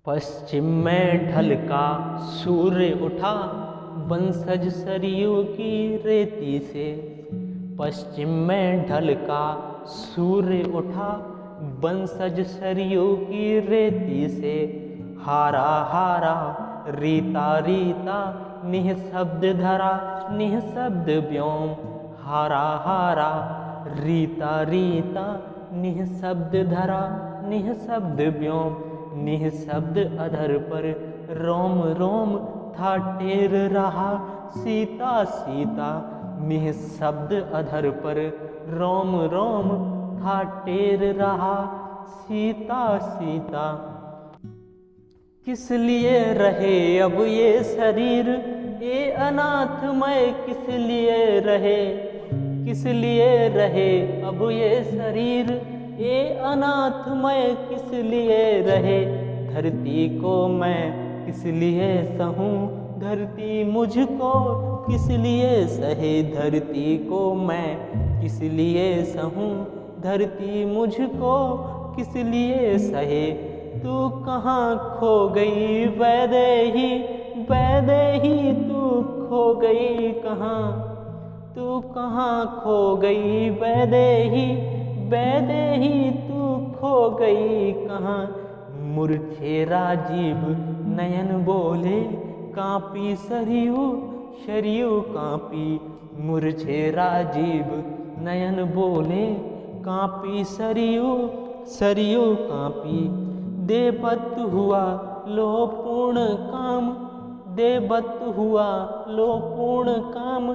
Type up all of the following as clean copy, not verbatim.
पश्चिम में ढलका सूर्य उठा बंसज सरयू की रेती से। पश्चिम में ढलका सूर्य उठा बंसज सरयू की रेती से। हारा हारा रीता रीता निःशब्द धरा निःशब्द व्योम। हारा हारा रीता रीता निःशब्द धरा निःशब्द व्योम। निःशब्द अधर पर रोम रोम था टेर रहा सीता सीता। निःशब्द अधर पर रोम रोम था टेर रहा सीता सीता। किस लिए रहे अब ये शरीर ये अनाथमय किस लिए रहे। किस लिए रहे अब ये शरीर ये अनाथमय किस लिए रहे। धरती को मैं किस लिए सहूँ धरती मुझको किस लिए सहे। धरती को मैं किस लिए सहूँ धरती मुझको किस लिए सहे। तू कहाँ खो गई वैदेही वैदेही तू खो गई कहाँ। तू कहाँ खो गई वैदेही वैदेही तू खो गई कहाँ। मूर्छे राजीव नयन बोले कांपी सरयू सरयू कांपी। मूर्छे राजीव नयन बोले कांपी सरयू सरयू कांपी। देवत हुआ लो पूर्ण काम देवत हुआ लो पूर्ण काम।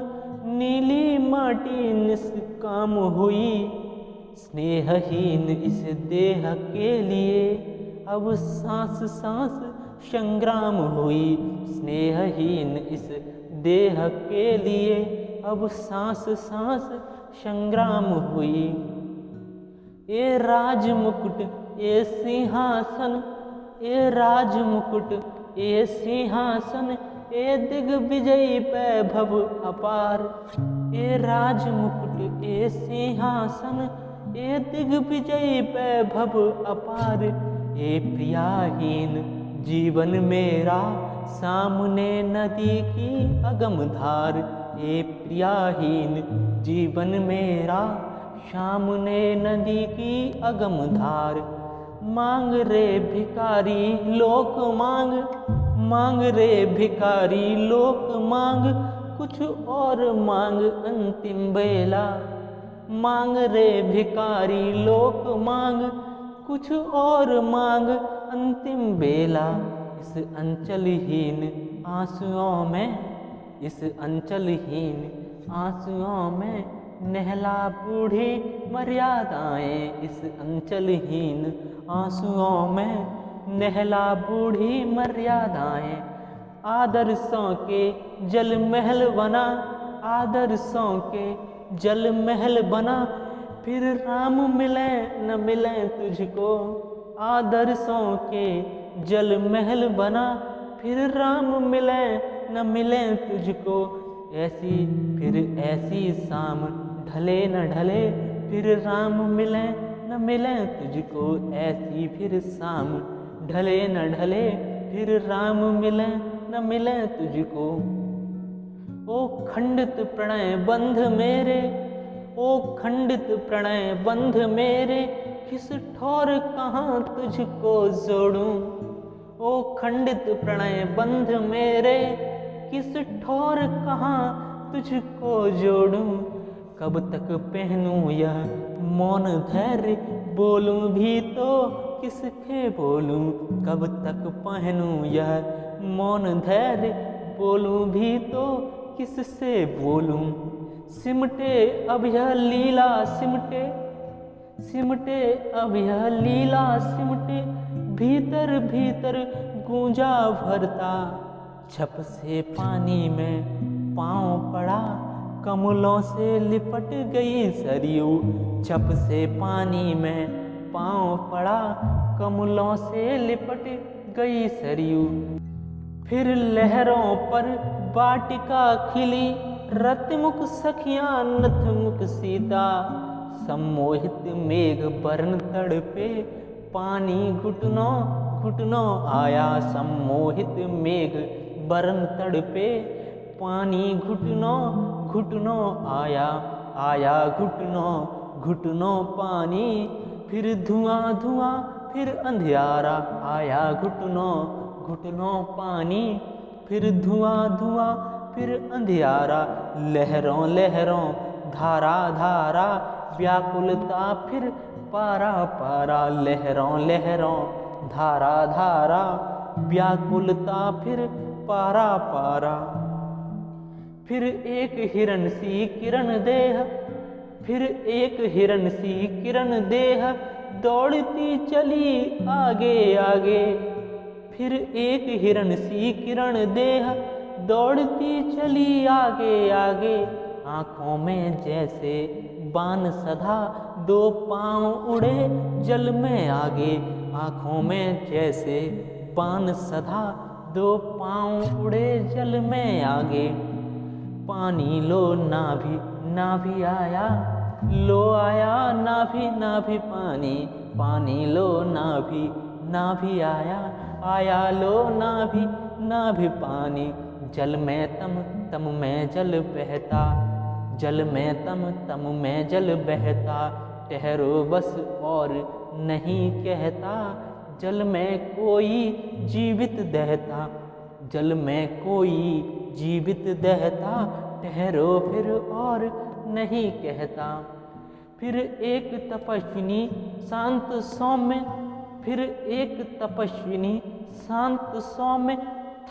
नीली माटी निष्काम हुई स्नेहहीन इस देह के लिए अब सांस सांस संग्राम हुई। स्नेहहीन इस देह के लिए अब सांस सांस संग्राम हुई। ये राजमुकुट ये सिंहासन ये राजमुकुट ये सिंहासन ये दिग्विजयी वैभव अपार। ये राजमुकुट ये सिंहासन ये दिग्विजयी वैभव अपार। ये प्रियाहीन जीवन मेरा सामने नदी की अगम धार। ये प्रियाहीन जीवन मेरा सामने नदी की अगम धार। मांग रे भिखारी लोक मांग मांग रे भिखारी लोक मांग कुछ और मांग अंतिम बेला। मांग रे भिखारी लोक मांग कुछ और मांग अंतिम बेला। इस अंचलहीन आंसुओं में इस अंचलहीन आंसुओं में नहला बूढ़ी मर्यादाएं। इस अंचलहीन आंसुओं में नहला बूढ़ी मर्यादाएं। आदर्शों के जल महल बना आदर्शों के जल महल बना फिर राम मिले न मिले तुझको। आदर्शों के जल महल बना फिर राम मिले न मिले तुझको। ऐसी फिर ऐसी शाम ढले न ढले फिर राम मिले न मिले तुझको। ऐसी फिर शाम ढले न ढले फिर राम मिले न मिले तुझको। ओ खंडित प्रणय बंध मेरे ओ खंडित प्रणय बंध मेरे किस ठौर कहाँ तुझको जोड़ूं। ओ खंडित प्रणय बंध मेरे किस ठौर कहाँ तुझको जोड़ूं। कब तक पहनूं यह मौन धैर्य बोलूं भी तो किसके बोलूं। कब तक पहनूं यह मौन धैर्य बोलूं भी तो किससे बोलूं। सिमटे अब यह लीला सिमटे सिमटे अब यह लीला सिमटे भीतर भीतर गूंजा भरता। छप से पानी में पाँव पड़ा कमलों से लिपट गई सरयू। छप से पानी में पाँव पड़ा कमलों से लिपट गई सरयू। फिर लहरों पर वाटिका खिली रतिमुख सखियां नथमुख सीता। सम्मोहित मेघ बरन तड़पे पानी घुटनों घुटनों आया सम्मोहित मेघ बरन तड़पे। पानी घुटनों घुटनों आया, आया घुटनों घुटनों पानी। फिर धुआं धुआं फिर अंधियारा, आया घुटनों घुटनों पानी। फिर धुआं धुआं फिर अंधियारा, लहरों लहरों धारा धारा। व्याकुलता फिर पारा पारा, लहरों लहरों धारा धारा। व्याकुलता फिर पारा पारा। फिर एक हिरण सी किरण देह, फिर एक हिरण सी किरण देह दौड़ती चली आगे आगे। फिर एक हिरण सी किरण देह दौड़ती चली आगे आगे। आँखों में जैसे बाण सधा, दो पाँव उड़े जल में आगे। आँखों में जैसे बाण सधा, दो पाँव उड़े जल में आगे। पानी लो नाभि नाभि आया, लो आया नाभि नाभि पानी। पानी लो नाभि नाभि आया, आया लो नाभि नाभि पानी। जल में तम तम में जल बहता, जल में तम तम में जल बहता। ठहरो बस और नहीं कहता, जल में कोई जीवित दहता। जल में कोई जीवित दहता, ठहरो फिर और नहीं कहता। फिर एक तपस्विनी शांत सौम्य, फिर एक तपस्विनी शांत सौम्य।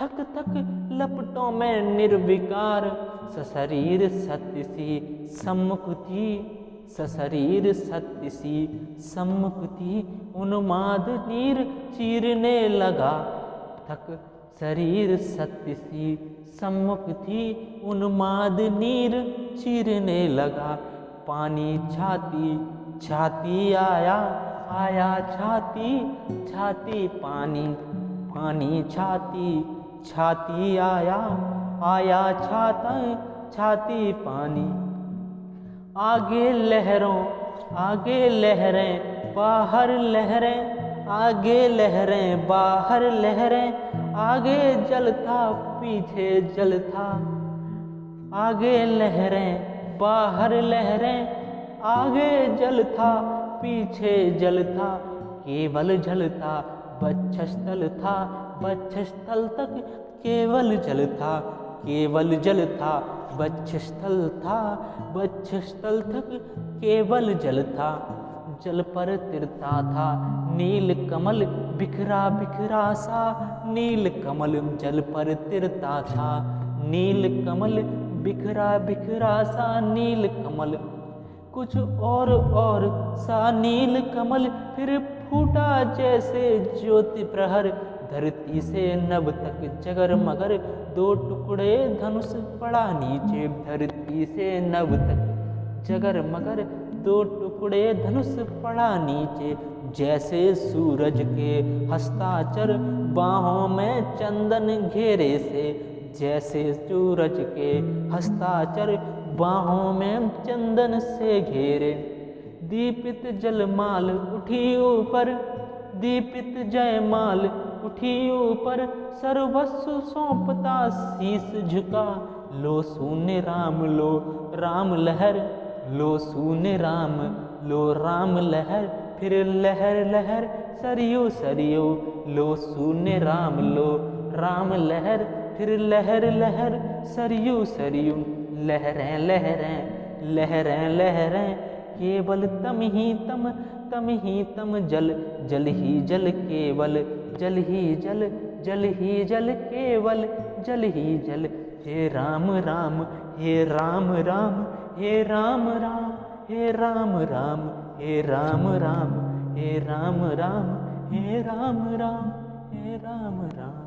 थक थक लपटों में निर्विकार, सशरीर सत्य सी सम्मुख थी। सशरीर सत्य सी सम्मुख थी, उन्माद नीर चीरने लगा। थक शरीर सत्य सी सम्मुख थी, उन्माद नीर चीरने लगा। पानी छाती छाती आया, आया छाती छाती पानी। पानी छाती छाती आया, आया छाती छाती पानी। आगे लहरों आगे लहरें बाहर लहरें, आगे लहरें बाहर लहरें। आगे जल था पीछे जल था, आगे लहरें बाहर लहरें। आगे जल था पीछे जल था, केवल जल था वक्षस्थल था। वक्षस्थल तक केवल जल था, केवल जल था वक्षस्थल था। वक्षस्थल तक केवल जल था। जल पर तिरता था नील कमल बिखरा बिखरा सा। नील कमल जल पर तिरता था, नील कमल बिखरा बिखरा सा। नील कमल कुछ और सा नील कमल। फिर फूटा जैसे ज्योति प्रहर, धरती से नभ तक जगर मगर। दो टुकड़े धनुष पड़ा नीचे, धरती से नभ तक जगर मगर। दो टुकड़े धनुष पड़ा नीचे, जैसे सूरज के हस्ताचर बाहों में चंदन घेरे से। जैसे सूरज के हस्ताचर बाहों में चंदन से घेरे। दीपित जलमाल उठी ऊपर, दीपित जयमाल उठी ऊपर। सर्वस्व सौंपता शीस झुका, लो शून्य राम लो राम लहर। लो शून्य राम लो राम लहर। फिर लहर लहर सरयू सरयू, लो शून्य राम लो राम लहर। फिर लहर लहर सरयू सरयू। लहरें लहरें लहरें लहरें, केवल तम ही तम तम ही तम। जल जल ही जल केवल, जल ही जल जल ही जल केवल, जल ही जल। हे राम राम हे राम राम, हे राम राम हे राम राम। हे राम राम हे राम राम, हे राम राम हे राम राम।